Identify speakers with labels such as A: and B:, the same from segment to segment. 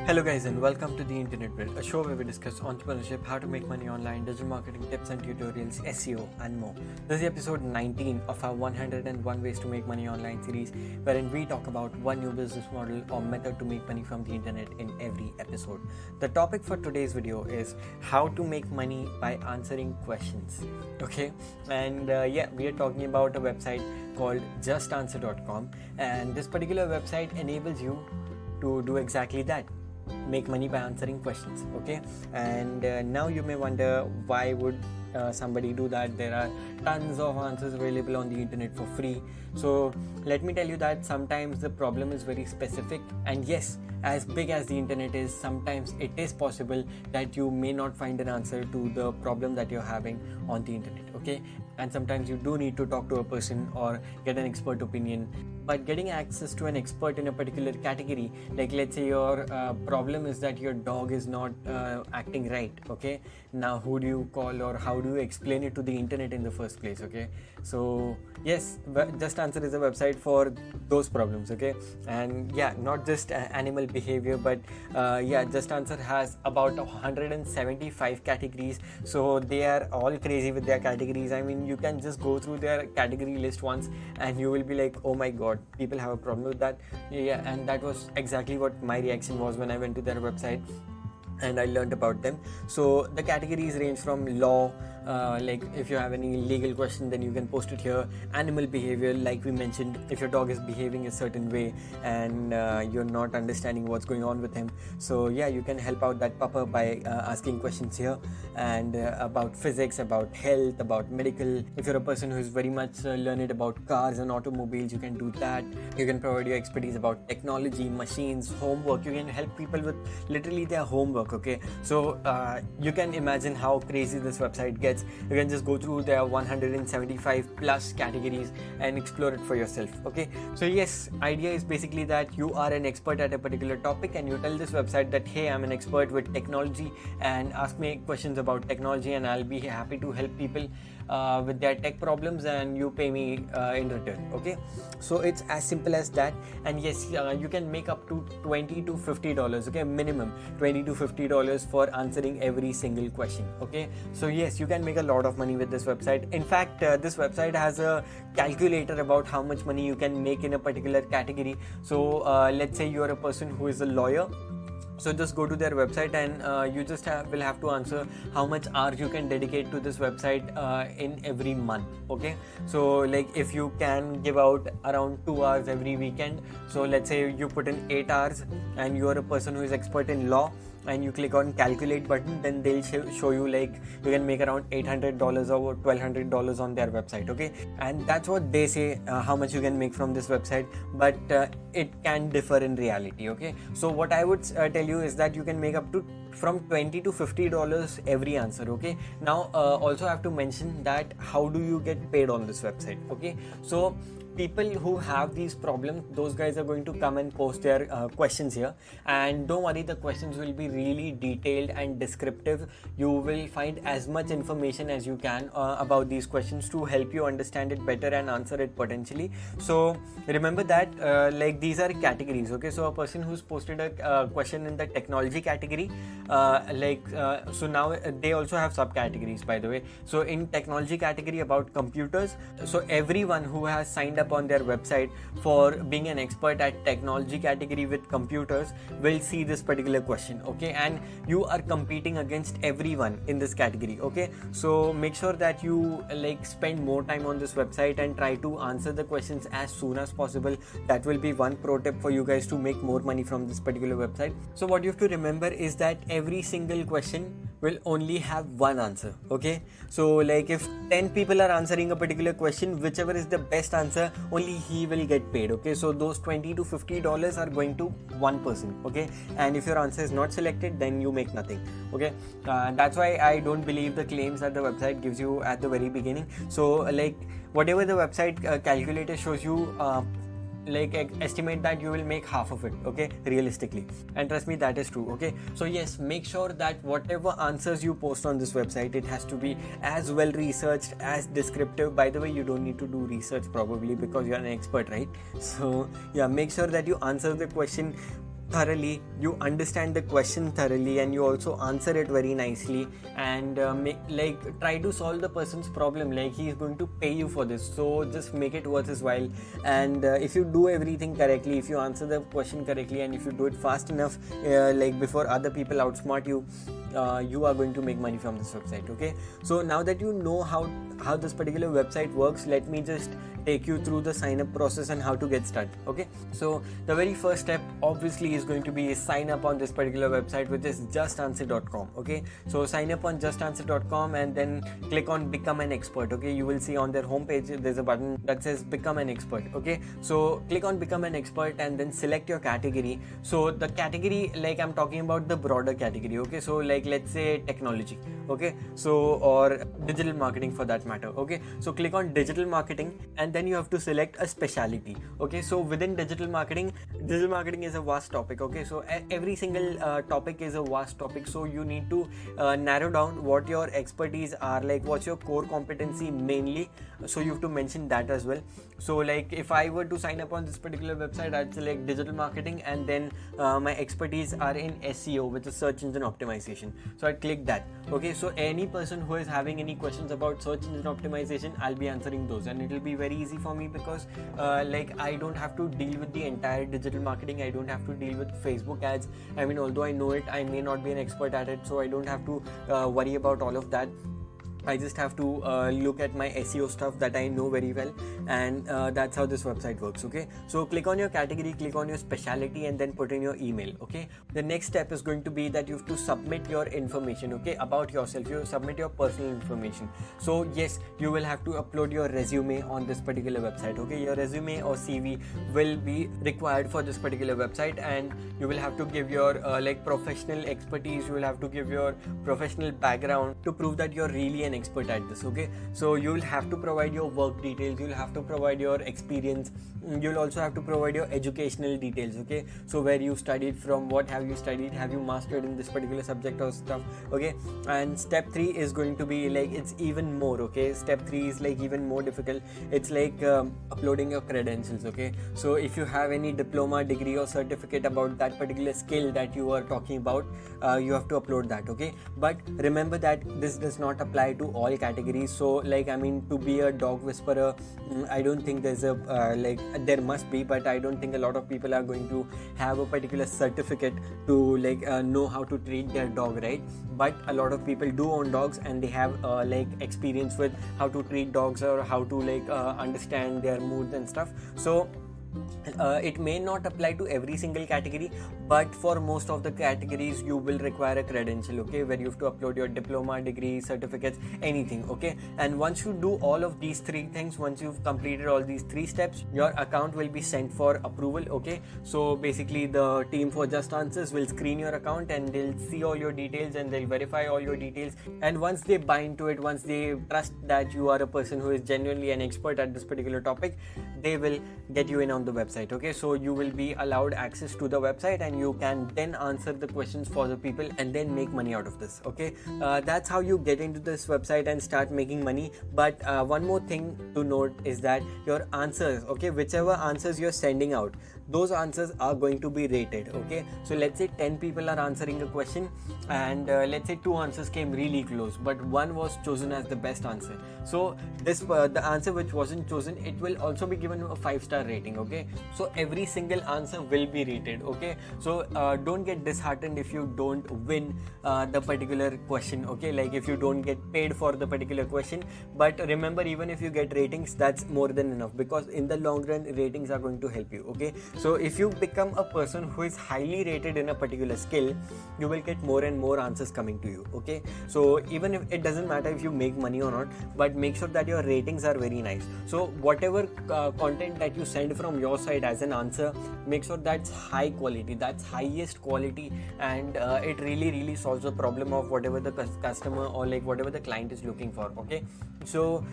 A: Hello guys and welcome to The Internet Bit, a show where we discuss entrepreneurship, how to make money online, digital marketing tips and tutorials, SEO and more. This is episode 19 of our 101 Ways to Make Money Online series, wherein we talk about one new business model or method to make money from the internet in every episode. The topic for today's video is how to make money by answering questions. Okay, and we are talking about a website called justanswer.com, and this particular website enables you to do exactly that. Make money by answering questions. Okay, and now you may wonder, why would somebody do that? There are tons of answers available on the internet for free. So let me tell you that sometimes the problem is very specific, and yes, as big as the internet is, sometimes it is possible that you may not find an answer to the problem that you're having on the internet. Okay, and sometimes you do need to talk to a person or get an expert opinion. But getting access to an expert in a particular category, like let's say your problem is that your dog is not acting right. Okay, now who do you call, or how do you explain it to the internet in the first place? Okay, so yes, Just Answer is a website for those problems. Okay, and not just animal behavior, but Just Answer has about 175 categories, so they are all crazy with their categories. I mean, you can just go through their category list once and you will be like, oh my god, people have a problem with that. And that was exactly what my reaction was when I went to their website and I learned about them. So the categories range from law, like if you have any legal question, then you can post it here. Animal behavior, like we mentioned, if your dog is behaving a certain way and you're not understanding what's going on with him, so you can help out that pupper by asking questions here. And about physics, about health, about medical. If you're a person who is very much learned about cars and automobiles, you can do that. You can provide your expertise about technology, machines, homework. You can help people with literally their homework. Okay, so you can imagine how crazy this website gets. You can just go through their 175 plus categories and explore it for yourself. Okay, so yes, idea is basically that you are an expert at a particular topic and you tell this website that, hey, I'm an expert with technology and ask me questions about technology and I'll be happy to help people with their tech problems, and you pay me in return. Okay, so it's as simple as that. And yes, you can make up to $20 to $50. Okay, minimum $20 to $50 for answering every single question. Okay, so yes, you can make a lot of money with this website. In fact, this website has a calculator about how much money you can make in a particular category. So let's say you're a person who is a lawyer. So just go to their website and you just will have to answer how much hours you can dedicate to this website in every month. Okay, so like if you can give out around 2 hours every weekend, so let's say you put in 8 hours and you are a person who is expert in law, and you click on calculate button, then they'll show you like you can make around $800 or $1,200 on their website. Okay, and that's what they say how much you can make from this website, but it can differ in reality. Okay, so what I would tell you is that you can make up to from $20 to $50 every answer. Okay, now also I have to mention that how do you get paid on this website. Okay, so people who have these problems, those guys are going to come and post their questions here, and don't worry, the questions will be really detailed and descriptive. You will find as much information as you can about these questions to help you understand it better and answer it potentially. So remember that like these are categories. Okay, so a person who's posted a question in the technology category, so now they also have subcategories, by the way. So in technology category about computers, so everyone who has signed up on their website for being an expert at technology category with computers will see this particular question. Okay, and you are competing against everyone in this category. Okay, so make sure that you like spend more time on this website and try to answer the questions as soon as possible. That will be one pro tip for you guys to make more money from this particular website. So what you have to remember is that every single question will only have one answer. Okay, so like if 10 people are answering a particular question, whichever is the best answer, only he will get paid. Okay, so those $20 to $50 are going to one person. Okay, and if your answer is not selected, then you make nothing. Okay, that's why I don't believe the claims that the website gives you at the very beginning. So like whatever the website calculator shows you, like estimate that you will make half of it. Okay, realistically, and trust me, that is true. Okay, so yes, make sure that whatever answers you post on this website, it has to be as well researched, as descriptive. By the way, you don't need to do research probably because you're an expert, right? So yeah, make sure that you answer the question thoroughly, you understand the question thoroughly, and you also answer it very nicely, and try to solve the person's problem. Like, he is going to pay you for this, so just make it worth his while. And if you do everything correctly, if you answer the question correctly, and if you do it fast enough, before other people outsmart you, you are going to make money from this website. Okay, so now that you know how this particular website works, let me just take you through the sign up process and how to get started. Okay, so the very first step obviously is going to be sign up on this particular website, which is justanswer.com. Okay, so sign up on justanswer.com and then click on become an expert. Okay, you will see on their homepage there's a button that says become an expert. Okay, so click on become an expert and then select your category. So the category, like, I'm talking about the broader category. Okay, so like, let's say technology. Okay, so or digital marketing for that matter. Okay, so click on digital marketing and then you have to select a specialty. Okay, so within digital marketing is a vast topic. Okay, so every single topic is a vast topic, so you need to narrow down what your expertise are, like what's your core competency mainly, so you have to mention that as well. So like, if I were to sign up on this particular website, I'd select digital marketing, and then my expertise are in SEO, which is search engine optimization, so I'd click that. Okay, so any person who is having any questions about search engine optimization, I'll be answering those, and it will be very easy for me because I don't have to deal with the entire digital marketing. I don't have to deal with Facebook ads. I mean, although I know it, I may not be an expert at it, so I don't have to worry about all of that. I just have to look at my SEO stuff that I know very well, and that's how this website works. Okay, so click on your category, click on your specialty, and then put in your email. Okay, the next step is going to be that you have to submit your information. Okay, about yourself, you submit your personal information. So yes, you will have to upload your resume on this particular website. Okay, your resume or CV will be required for this particular website, and you will have to give your professional expertise. You will have to give your professional background to prove that you're really an expert at this. Okay, so you'll have to provide your work details, you'll have to provide your experience, you'll also have to provide your educational details. Okay, so where you studied from, what have you studied, have you mastered in this particular subject or stuff. Okay, and step 3 is going to be like, it's even more. Okay, step 3 is like even more difficult. It's like uploading your credentials. Okay, so if you have any diploma, degree or certificate about that particular skill that you are talking about, you have to upload that. Okay, but remember that this does not apply to all categories. So like, I mean, to be a dog whisperer, I don't think there's a there must be, but I don't think a lot of people are going to have a particular certificate to know how to treat their dog, right? But a lot of people do own dogs, and they have experience with how to treat dogs, or how to understand their moods and stuff. So it may not apply to every single category, but for most of the categories you will require a credential. Okay, where you have to upload your diploma, degree, certificates, anything. Okay, and once you do all of these 3 things, once you've completed all these 3 steps, your account will be sent for approval. Okay, so basically the team for Just Answers will screen your account, and they'll see all your details, and they'll verify all your details, and once they buy into it, once they trust that you are a person who is genuinely an expert at this particular topic, they will get you in on the website. Okay, so you will be allowed access to the website, and you can then answer the questions for the people and then make money out of this. Okay, that's how you get into this website and start making money. But one more thing to note is that your answers, okay, whichever answers you're sending out, those answers are going to be rated. Okay, so let's say 10 people are answering a question, and let's say 2 answers came really close, but one was chosen as the best answer. So this the answer which wasn't chosen, it will also be given a 5-star rating. Okay, so every single answer will be rated. Okay, so don't get disheartened if you don't win the particular question. Okay, like if you don't get paid for the particular question, but remember, even if you get ratings, that's more than enough, because in the long run, ratings are going to help you. Okay, so if you become a person who is highly rated in a particular skill, you will get more and more answers coming to you. Okay, so even if it doesn't matter if you make money or not, but make sure that your ratings are very nice. So whatever content that you send from your side as an answer, make sure that's high quality, that's highest quality, and it really solves the problem of whatever the customer or whatever the client is looking for. Okay, so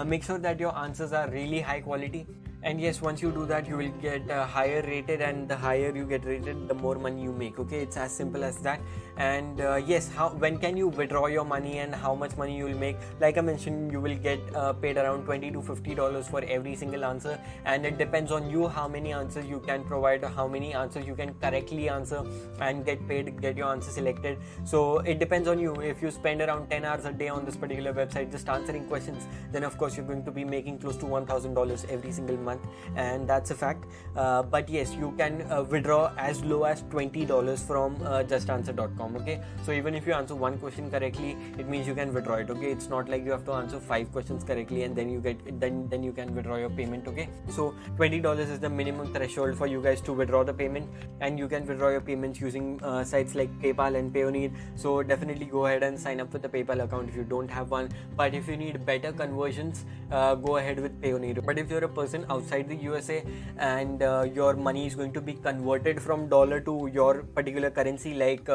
A: make sure that your answers are really high quality, And yes, once you do that, you will get higher rated, and the higher you get rated, the more money you make. Okay, it's as simple as that. And yes, when can you withdraw your money and how much money you will make? Like I mentioned, you will get paid around $20 to $50 for every single answer, and it depends on you how many answers you can provide, or how many answers you can correctly answer and get paid, get your answer selected. So it depends on you. If you spend around 10 hours a day on this particular website just answering questions, then of course you're going to be making close to $1,000 every single month, and that's a fact. But yes, you can withdraw as low as $20 from justanswer.com. okay, so even if you answer one question correctly, it means you can withdraw it. Okay, it's not like you have to answer 5 questions correctly and then you get then you can withdraw your payment. Okay, so $20 is the minimum threshold for you guys to withdraw the payment, and you can withdraw your payments using sites like PayPal and Payoneer. So definitely go ahead and sign up with the PayPal account if you don't have one, but if you need better conversions, go ahead with Payoneer. But if you're a person outside the USA and your money is going to be converted from dollar to your particular currency, like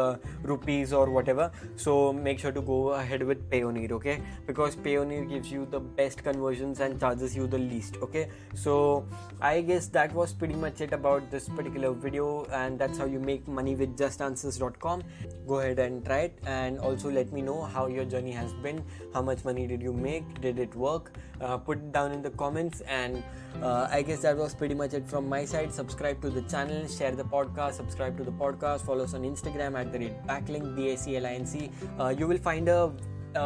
A: rupees or whatever, so make sure to go ahead with Payoneer. Okay, because Payoneer gives you the best conversions and charges you the least. Okay, so I guess that was pretty much it about this particular video, and that's how you make money with justanswers.com. Go ahead and try it, and also let me know how your journey has been. How much money did you make? Did it work? Put it down in the comments. And I guess that was pretty much it from my side. Subscribe to the channel, share the podcast, subscribe to the podcast, follow us on Instagram at @Baclinc, Baclinc. You will find a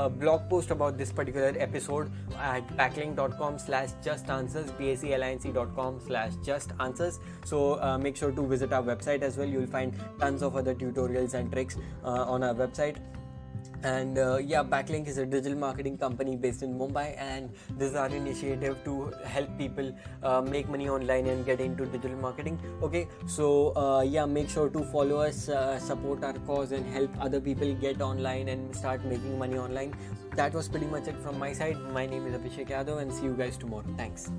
A: blog post about this particular episode at baclinc.com/justanswers, baclinc.com/justanswers. So make sure to visit our website as well. You'll find tons of other tutorials and tricks on our website. And Baclinc is a digital marketing company based in Mumbai, and this is our initiative to help people make money online and get into digital marketing. Okay, so make sure to follow us, support our cause, and help other people get online and start making money online. That was pretty much it from my side. My name is Abhishek Yadav, and see you guys tomorrow. Thanks.